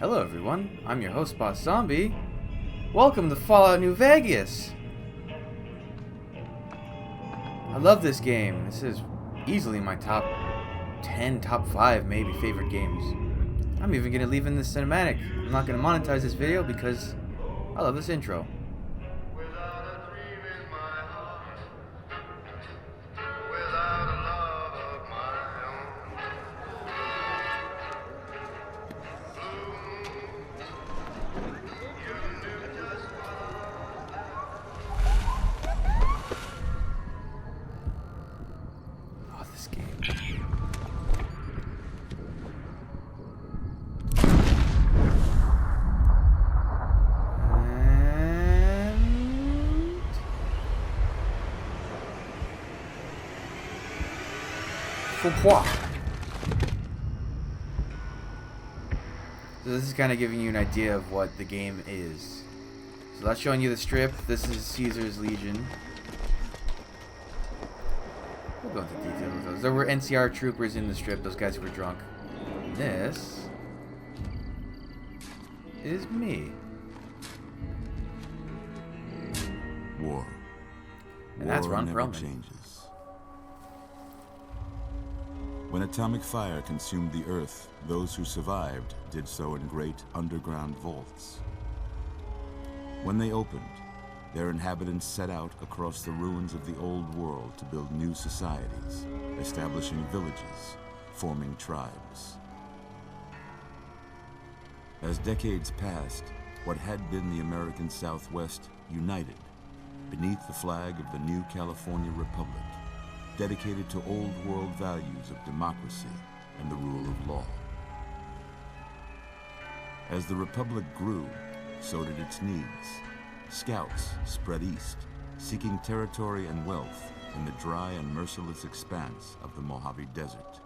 Hello everyone, I'm your host Boss Zombie. Welcome to Fallout New Vegas. I love this game. This is easily my top 10, top 5 maybe favorite games. I'm even going to leave in this cinematic. I'm not going to monetize this video because I love this intro. Oh, this game. So this is kind of giving you an idea of what the game is. So that's showing you the strip. This is Caesar's Legion. We'll go into detail with those. There were NCR troopers in the strip. Those guys who were drunk. This is me. War. And that's War Ron never Perlman. changes. When atomic fire consumed the Earth, those who survived did so in great underground vaults. When they opened, their inhabitants set out across the ruins of the old world to build new societies, establishing villages, forming tribes. As decades passed, what had been the American Southwest united beneath the flag of the new California Republic, dedicated to old world values of democracy and the rule of law. As the Republic grew, so did its needs. Scouts spread east, seeking territory and wealth in the dry and merciless expanse of the Mojave Desert.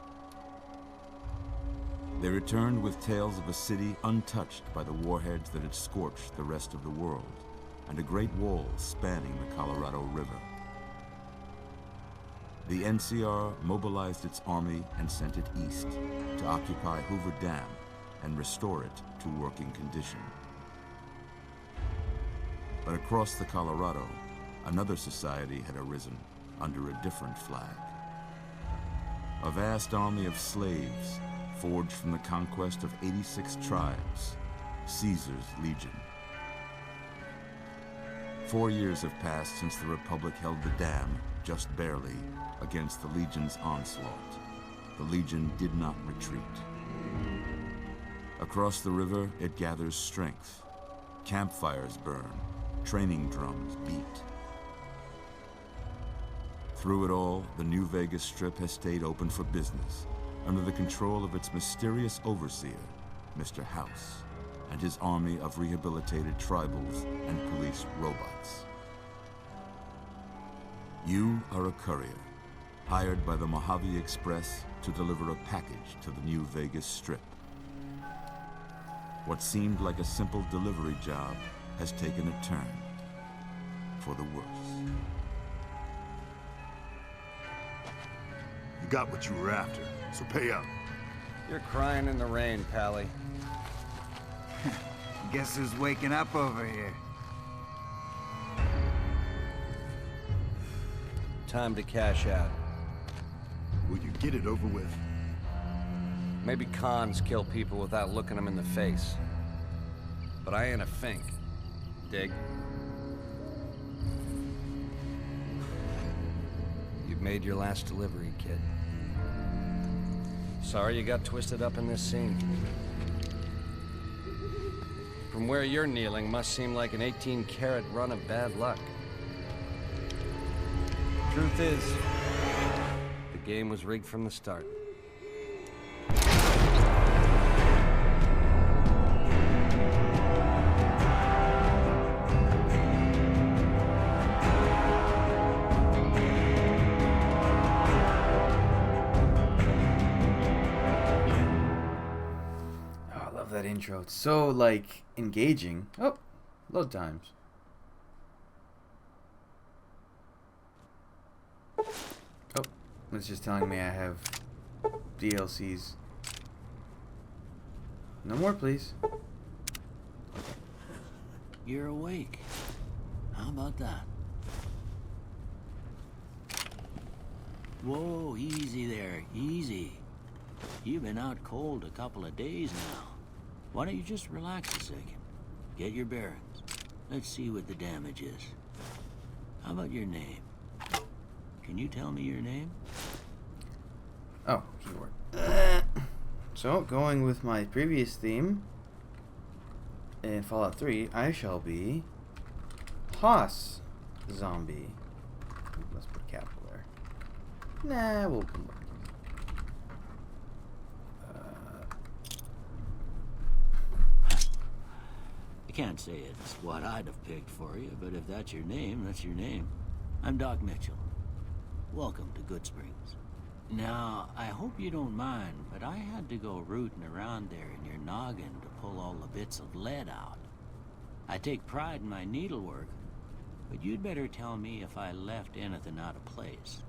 They returned with tales of a city untouched by the warheads that had scorched the rest of the world, and a great wall spanning the Colorado River. The NCR mobilized its army and sent it east to occupy Hoover Dam and restore it to working condition. But across the Colorado, another society had arisen under a different flag. A vast army of slaves forged from the conquest of 86 tribes, Caesar's Legion. 4 years have passed since the Republic held the dam, just barely, against the Legion's onslaught. The Legion did not retreat. Across the river, it gathers strength. Campfires burn, training drums beat. Through it all, the New Vegas Strip has stayed open for business, under the control of its mysterious overseer, Mr. House, and his army of rehabilitated tribals and police robots. You are a courier, hired by the Mojave Express to deliver a package to the New Vegas Strip. What seemed like a simple delivery job has taken a turn for the worse. You got what you were after, so pay up. You're crying in the rain, Pally. Guess who's waking up over here? Time to cash out. Will you get it over with? Maybe cons kill people without looking them in the face. But I ain't a fink. Dig? You've made your last delivery, kid. Sorry you got twisted up in this scene. From where you're kneeling must seem like an 18-carat run of bad luck. Truth is, the game was rigged from the start. That intro, it's so like engaging. Oh, load times. Oh, it's just telling me I have DLCs. No more, please. You're awake. How about that? Whoa, easy there, easy. You've been out cold a couple of days now. Why don't you just relax a second? Get your bearings. Let's see what the damage is. How about your name? Can you tell me your name? Oh, keyboard. So, going with my previous theme in Fallout 3, I shall be Hoss Zombie. Let's put a capital there. Nah, we'll come back. I can't say it's what I'd have picked for you, but if that's your name, that's your name. I'm Doc Mitchell. Welcome to Good Springs. Now, I hope you don't mind, but I had to go rooting around there in your noggin to pull all the bits of lead out. I take pride in my needlework, but you'd better tell me if I left anything out of place.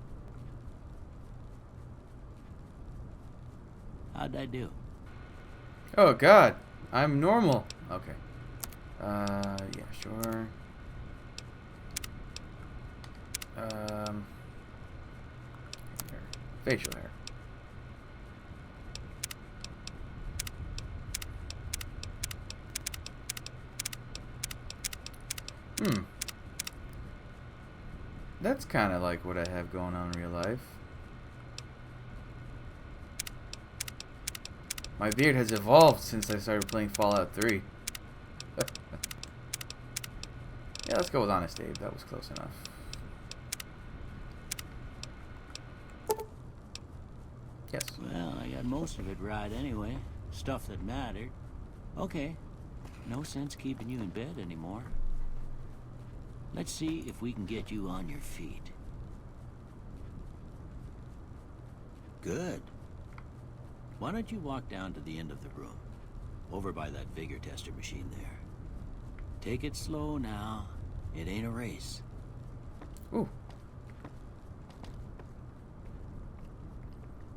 How'd I do? Oh God, I'm normal. Okay. Yeah, sure. Hair. Facial hair. That's kind of like what I have going on in real life. My beard has evolved since I started playing Fallout 3. Yeah, let's go with Honest Abe. That was close enough. Yes. Well, I got most of it right anyway. Stuff that mattered. Okay. No sense keeping you in bed anymore. Let's see if we can get you on your feet. Good. Why don't you walk down to the end of the room? Over by that vigor tester machine there. Take it slow now. It ain't a race. Ooh.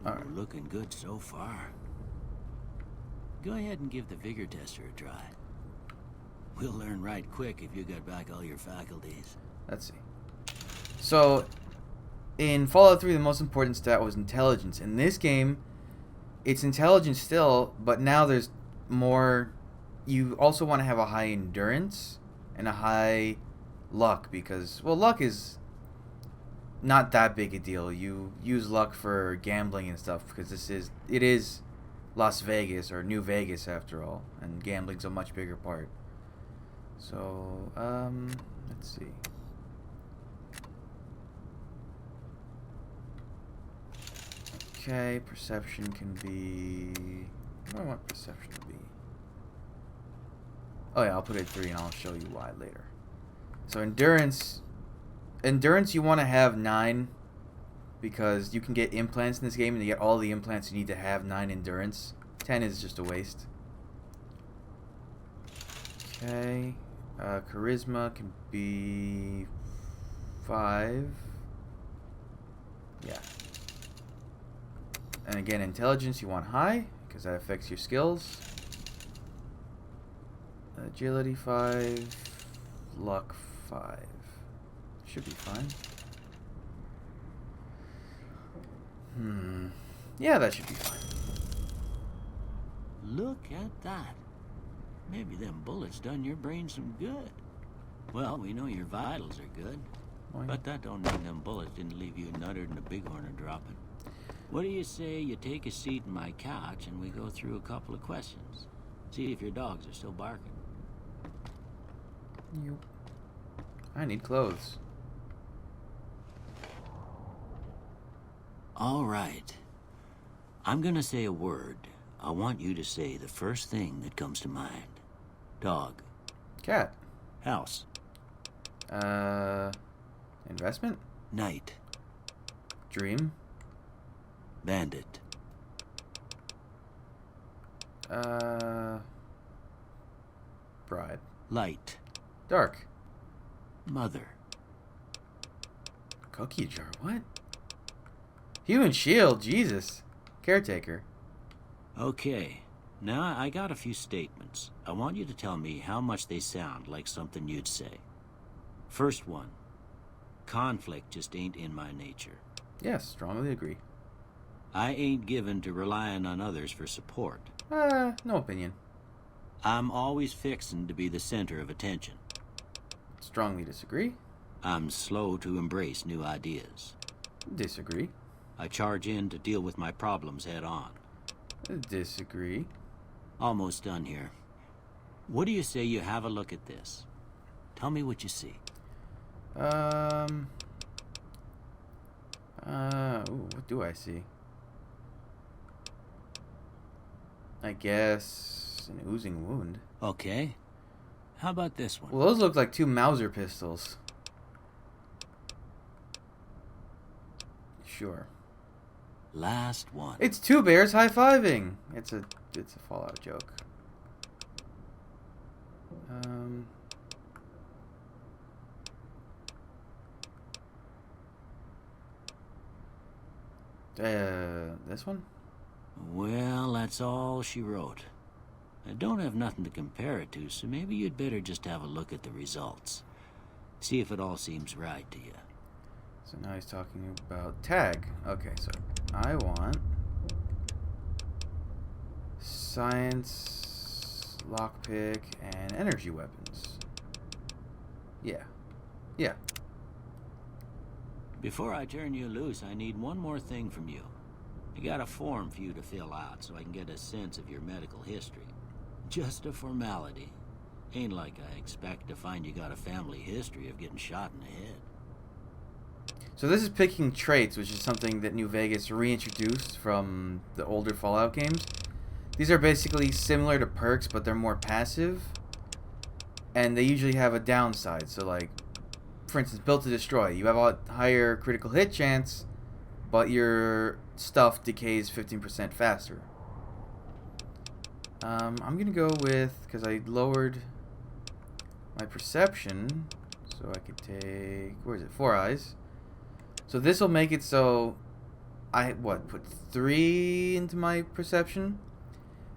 We're looking good so far. Go ahead and give the vigor tester a try. We'll learn right quick if you got back all your faculties. Let's see. So, in Fallout 3, the most important stat was intelligence. In this game, it's intelligence still, but now there's more. You also want to have a high endurance and a high luck because, well, luck is not that big a deal. You use luck for gambling and stuff because it is Las Vegas or New Vegas after all, and gambling's a much bigger part. So, let's see. Okay, perception can be... What do I want perception to be? Oh yeah, I'll put it at 3 and I'll show you why later. So endurance you want to have 9 because you can get implants in this game and to get all the implants you need to have 9 endurance. 10 is just a waste. Okay, charisma can be 5. Yeah. And again, intelligence you want high because that affects your skills. Agility 5, luck 5. Should be fine. Yeah, that should be fine. Look at that. Maybe them bullets done your brain some good. Well, we know your vitals are good. But that don't mean them bullets didn't leave you nuttered and a bighorn a dropping. What do you say you take a seat in my couch and we go through a couple of questions? See if your dogs are still barking. Yep. I need clothes. All right. I'm gonna say a word. I want you to say the first thing that comes to mind. Dog. Cat. House. Investment? Night. Dream? Bandit. Bride. Light. Dark. Mother. Cookie jar, what? Human shield, Jesus. Caretaker. Okay. Now, I got a few statements. I want you to tell me how much they sound like something you'd say. First one. Conflict just ain't in my nature. Yes, strongly agree. I ain't given to relying on others for support. No opinion. I'm always fixin' to be the center of attention. Strongly disagree. I'm slow to embrace new ideas. Disagree. I charge in to deal with my problems head on. Disagree. Almost done here. What do you say you have a look at this? Tell me what you see. What do I see? I guess an oozing wound. Okay. How about this one? Well, those look like two Mauser pistols. Sure. Last one. It's two bears high-fiving. It's a Fallout joke. This one? Well, that's all she wrote. I don't have nothing to compare it to, so maybe you'd better just have a look at the results. See if it all seems right to you. So now he's talking about tag. Okay, so I want science, lockpick, and energy weapons. Yeah. Yeah. Before I turn you loose, I need one more thing from you. I got a form for you to fill out so I can get a sense of your medical history. Just a formality. Ain't like I expect to find you got a family history of getting shot in the head. So this is picking traits, which is something that New Vegas reintroduced from the older Fallout games. These are basically similar to perks, but they're more passive. And they usually have a downside. So like, for instance, built to destroy. You have a higher critical hit chance, but your stuff decays 15% faster. I'm going to go with, because I lowered my perception, so I could take, where is it, 4 eyes. So this will make it so I, put 3 into my perception?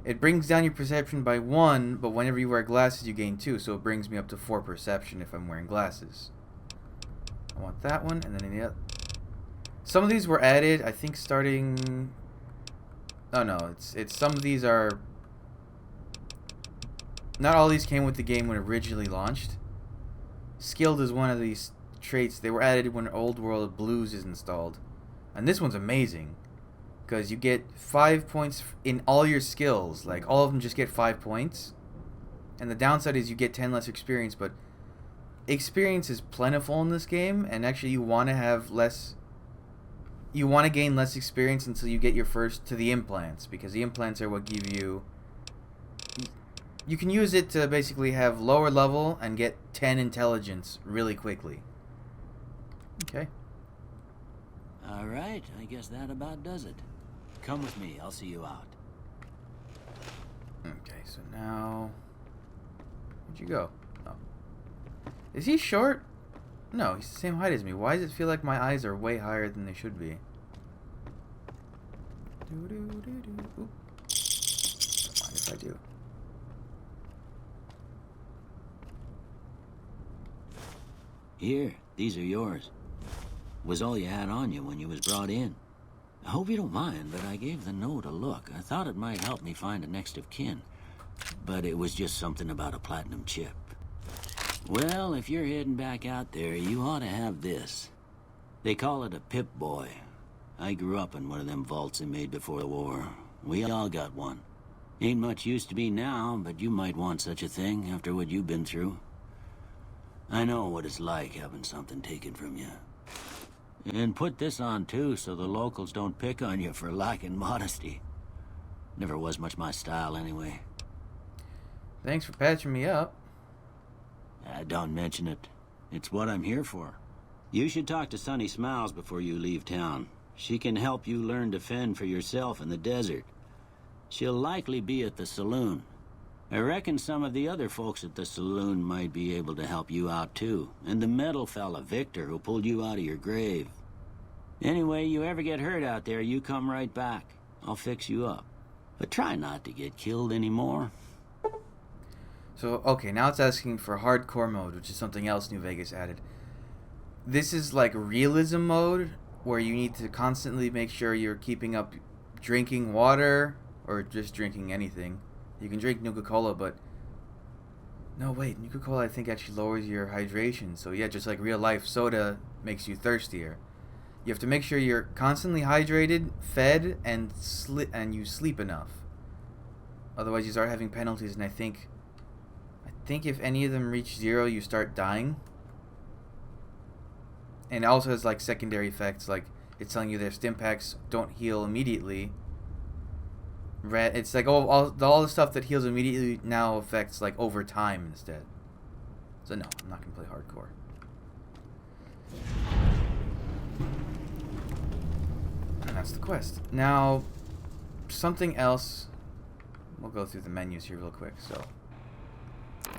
It brings down your perception by 1, but whenever you wear glasses you gain 2, so it brings me up to 4 perception if I'm wearing glasses. I want that one, and then in the other. Some of these were added, I think starting, oh no, it's some of these are, not all these came with the game when it originally launched. Skilled is one of these traits. They were added when Old World Blues is installed. And this one's amazing, because you get 5 points in all your skills. Like, all of them just get 5 points. And the downside is you get 10 less experience, but experience is plentiful in this game, and actually you want to have less. You want to gain less experience until you get your first to the implants, because the implants are what give you. You can use it to basically have lower level and get 10 intelligence really quickly. Okay. Alright, I guess that about does it. Come with me, I'll see you out. Okay, so now. Where'd you go? Oh. Is he short? No, he's the same height as me. Why does it feel like my eyes are way higher than they should be? Oop. Don't mind if I do. Here, these are yours. Was all you had on you when you was brought in. I hope you don't mind, but I gave the note a look. I thought it might help me find a next of kin. But it was just something about a platinum chip. Well, if you're heading back out there, you ought to have this. They call it a Pip-Boy. I grew up in one of them vaults they made before the war. We all got one. Ain't much use to me now, but you might want such a thing after what you've been through. I know what it's like having something taken from you. And put this on too, so the locals don't pick on you for lacking modesty. Never was much my style anyway. Thanks for patching me up. Don't mention it. It's what I'm here for. You should talk to Sunny Smiles before you leave town. She can help you learn to fend for yourself in the desert. She'll likely be at the saloon. I reckon some of the other folks at the saloon might be able to help you out too. And the metal fella, Victor, who pulled you out of your grave. Anyway, you ever get hurt out there, you come right back. I'll fix you up. But try not to get killed anymore. So, okay, now it's asking for hardcore mode, which is something else New Vegas added. This is like realism mode, where you need to constantly make sure you're keeping up drinking water, or just drinking anything. You can drink Nuka-Cola, but... No, wait, Nuka-Cola I think actually lowers your hydration. So yeah, just like real life, soda makes you thirstier. You have to make sure you're constantly hydrated, fed, and you sleep enough. Otherwise you start having penalties, and I think if any of them reach 0, you start dying. And it also has like secondary effects, like it's telling you their stim packs don't heal immediately. It's like all the stuff that heals immediately now affects like over time instead. So no, I'm not gonna play hardcore. And that's the quest. Now, something else. We'll go through the menus here real quick. So,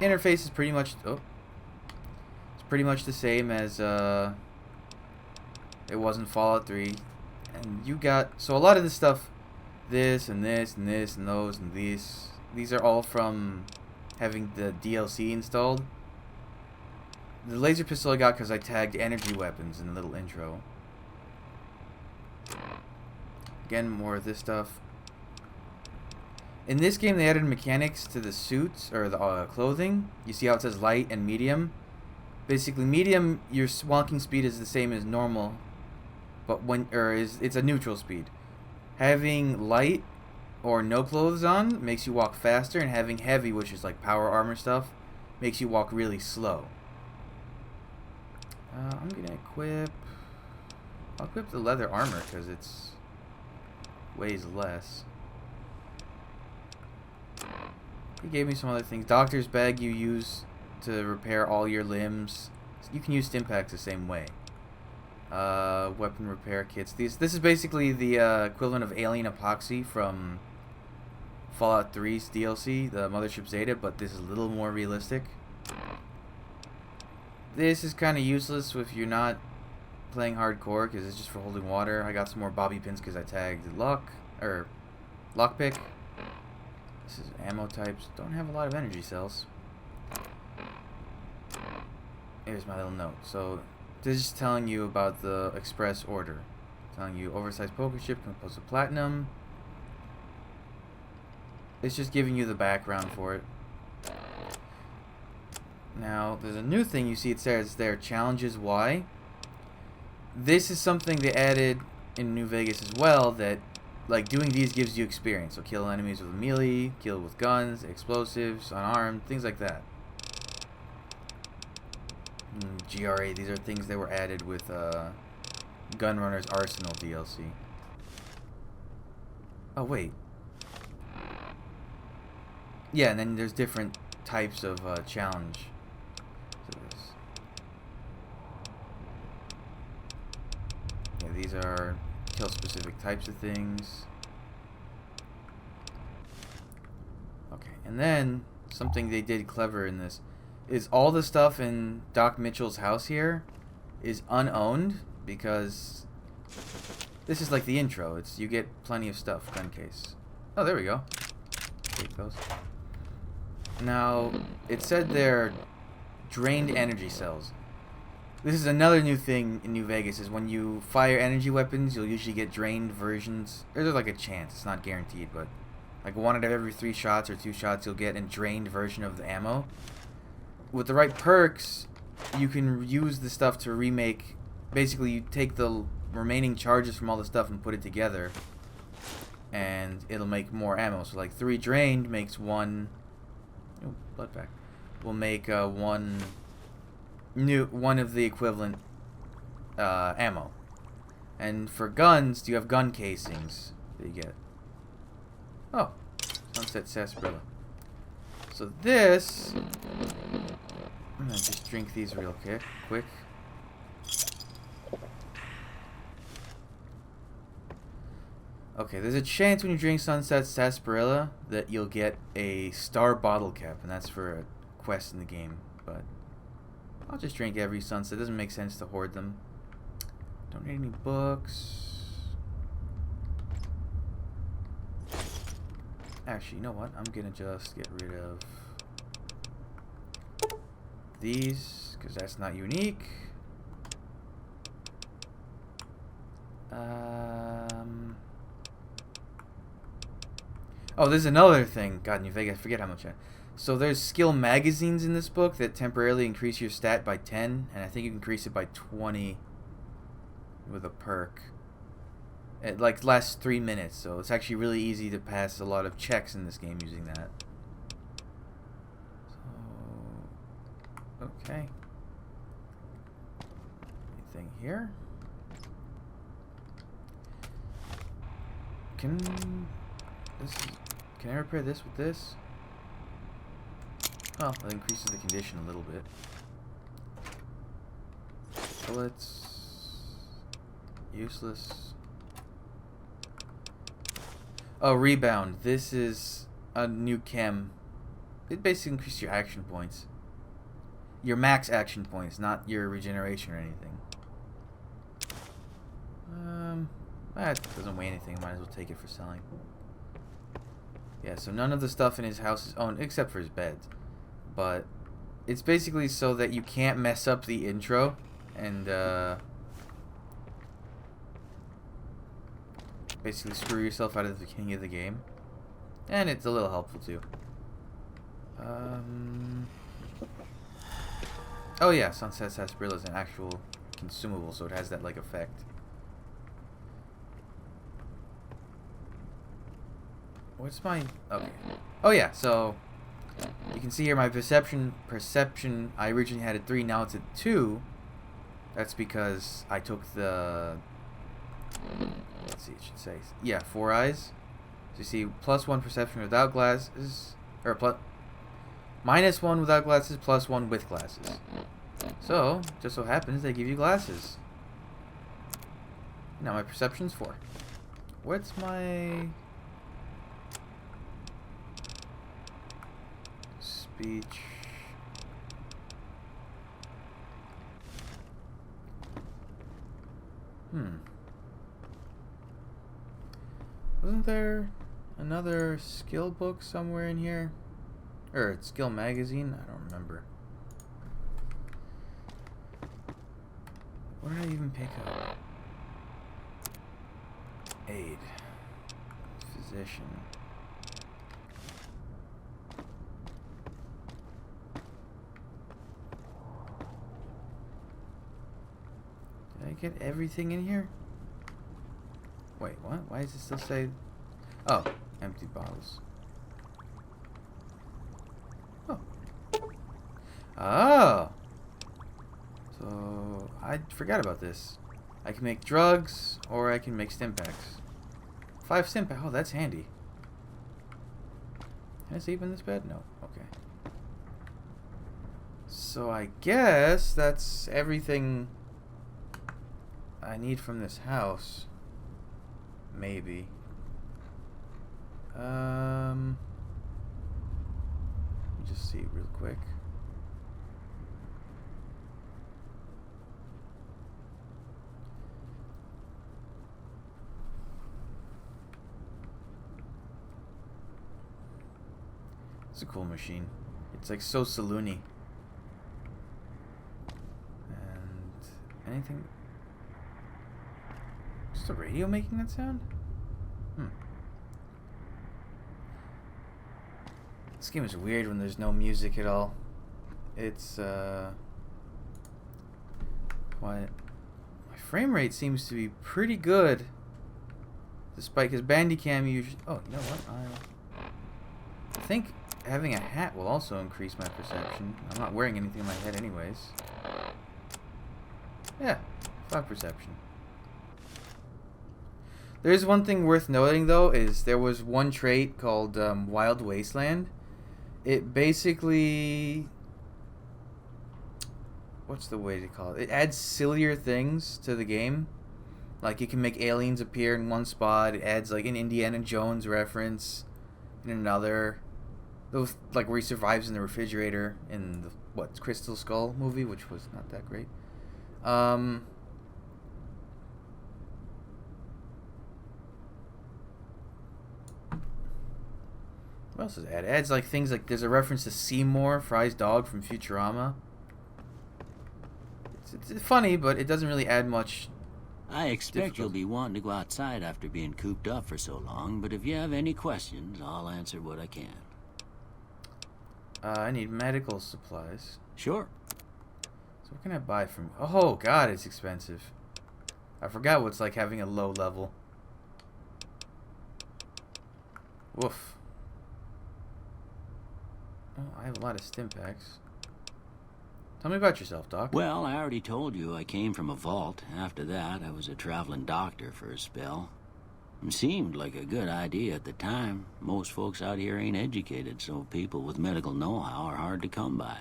interface is pretty much it's pretty much the same as it was in Fallout 3, and you got so a lot of this stuff. This and this and this and those and these are all from having the DLC installed. The laser pistol I got because I tagged energy weapons in the little intro. Again, more of this stuff. In this game they added mechanics to the suits, or the clothing. You see how it says light and medium? Basically medium, your walking speed is the same as normal, but it's a neutral speed. Having light or no clothes on makes you walk faster, and having heavy, which is like power armor stuff, makes you walk really slow. I'm gonna I'll equip the leather armor because it's weighs less. He gave me some other things. Doctor's bag you use to repair all your limbs. You can use stim packs the same way. Weapon repair kits. This is basically the equivalent of alien epoxy from Fallout 3's DLC, the Mothership Zeta, but this is a little more realistic. This is kind of useless if you're not playing hardcore, because it's just for holding water. I got some more bobby pins because I tagged lockpick. This is ammo types. Don't have a lot of energy cells. Here's my little note. So this is telling you about the express order. Telling you oversized poker chip composed of platinum. It's just giving you the background for it. Now, there's a new thing you see. It says there, challenges why. This is something they added in New Vegas as well, that like doing these gives you experience. So kill enemies with melee, kill with guns, explosives, unarmed, things like that. GRA, these are things that were added with Gunrunner's Arsenal DLC. Oh, wait. Yeah, and then there's different types of challenge to this. Yeah, these are kill specific types of things. Okay, and then something they did clever in this is all the stuff in Doc Mitchell's house here is unowned, because this is like the intro. You get plenty of stuff. Gun case. Oh, there we go. Take those. Now, it said they're drained energy cells. This is another new thing in New Vegas, is when you fire energy weapons, you'll usually get drained versions. There's like a chance, it's not guaranteed, but like 1 out of every 3 shots or 2 shots you'll get a drained version of the ammo. With the right perks, you can use the stuff to remake. Basically, you take the remaining charges from all the stuff and put it together, and it'll make more ammo. So like 3 drained makes 1. Oh, blood pack. Will make one of the equivalent ammo. And for guns, you have gun casings that you get. Oh, Sunset Sarsaparilla. So this, I'm gonna just drink these real quick. Okay, there's a chance when you drink Sunset Sarsaparilla that you'll get a star bottle cap, and that's for a quest in the game. But I'll just drink every sunset. It doesn't make sense to hoard them. Don't need any books. Actually, you know what? I'm gonna just get rid of these, because that's not unique. Oh, there's another thing. God, New Vegas, I forget how much So there's skill magazines in this book that temporarily increase your stat by 10, and I think you can increase it by 20 with a perk. It like lasts 3 minutes, so it's actually really easy to pass a lot of checks in this game using that. So, okay. Anything here? Can I repair this with this? Oh, that increases the condition a little bit. Bullets. Useless. Oh, rebound. This is a new chem. It basically increases your action points. Your max action points, not your regeneration or anything. That doesn't weigh anything. Might as well take it for selling. Yeah, so none of the stuff in his house is owned, except for his bed. But it's basically so that you can't mess up the intro and basically screw yourself out of the beginning of the game. And it's a little helpful too. Oh yeah, Sunset Sarsaparilla is an actual consumable, so it has that like effect. What's my... Okay. Oh yeah, so you can see here my perception, I originally had a 3, now it's at 2. That's because I took the... Let's see, it should say... Yeah, 4 eyes. So you see, +1 perception without glasses, or -1 without glasses, +1 with glasses. So, just so happens they give you glasses. Now my perception's 4. What's my... Speech. Wasn't there another skill book somewhere in here? Or skill magazine? I don't remember. What did I even pick up? Aid. Physician. Did I get everything in here? Wait, what? Why does it still say... Oh, empty bottles. Oh. Oh! So, I forgot about this. I can make drugs, or I can make stim packs. 5 stim packs. Oh, that's handy. Can I sleep in this bed? No. Okay. So, I guess that's everything I need from this house. Maybe. Let me just see real quick. It's a cool machine. It's like so saloony. And anything... Is the radio making that sound? This game is weird when there's no music at all. It's quiet. My frame rate seems to be pretty good, despite his Bandicam usually... Oh, you know what? I think having a hat will also increase my perception. I'm not wearing anything on my head anyways. Yeah, 5 perception. There's one thing worth noting though, is there was one trait called Wild Wasteland. It basically... What's the way to call it? It adds sillier things to the game. Like you can make aliens appear in one spot. It adds like an Indiana Jones reference in another. Those, like where he survives in the refrigerator in the Crystal Skull movie, which was not that great. What else is it? It adds like things like there's a reference to Seymour, Fry's dog from Futurama. It's funny, but it doesn't really add much. I expect you'll be wanting to go outside after being cooped up for so long, but if you have any questions, I'll answer what I can. I need medical supplies. Sure. So what can I buy from... Oh, God, it's expensive. I forgot what it's like having a low level. Woof. Oh, I have a lot of stim packs. Tell me about yourself, Doc. Well, I already told you I came from a vault. After that, I was a traveling doctor for a spell. It seemed like a good idea at the time. Most folks out here ain't educated, so people with medical know-how are hard to come by.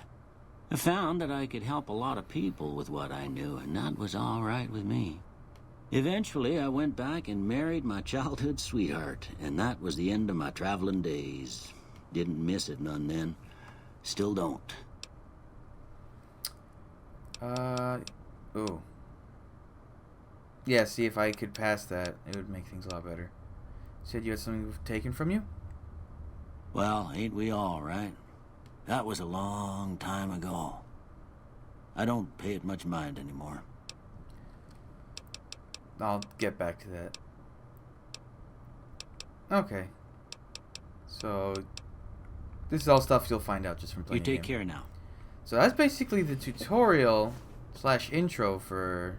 I found that I could help a lot of people with what I knew, and that was all right with me. Eventually, I went back and married my childhood sweetheart, and that was the end of my traveling days. Didn't miss it none then. Still don't. Ooh. Yeah, see if I could pass that, it would make things a lot better. You said you had something taken from you? Well, ain't we all, right? That was a long time ago. I don't pay it much mind anymore. I'll get back to that. Okay. So, this is all stuff you'll find out just from playing You the take game. care now. So that's basically the tutorial / intro for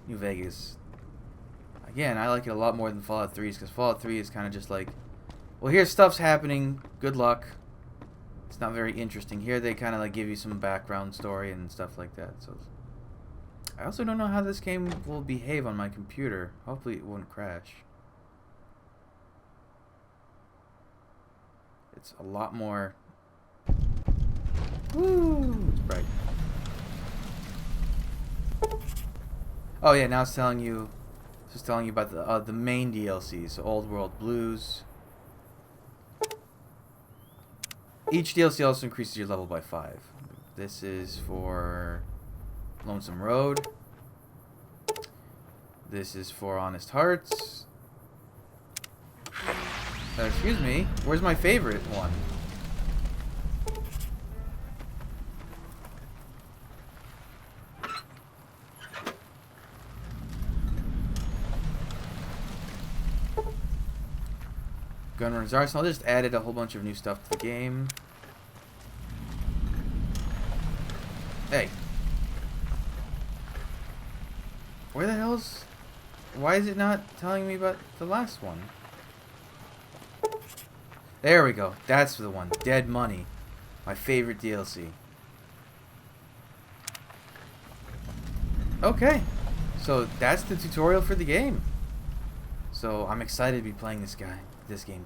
New Vegas. Again, I like it a lot more than Fallout 3's, because Fallout 3 is kind of just like, well, here's stuff's happening, good luck. It's not very interesting. Here they kind of like give you some background story and stuff like that. So I also don't know how this game will behave on my computer. Hopefully it won't crash. It's a lot more... Woo! It's bright. Oh yeah, now it's telling you... It's just telling you about the main DLC. So Old World Blues. Each DLC also increases your level by 5. This is for Lonesome Road. This is for Honest Hearts. Excuse me, where's my favorite one? Gunrunner's Arsenal. I just added a whole bunch of new stuff to the game. Hey. Where the hell's... Why is it not telling me about the last one? There we go. That's the one. Dead Money. My favorite DLC. Okay. So that's the tutorial for the game. So I'm excited to be playing this game.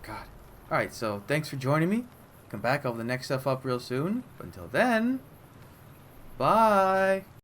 God. Alright, so thanks for joining me. Come back. I'll have the next stuff up real soon. But until then, bye.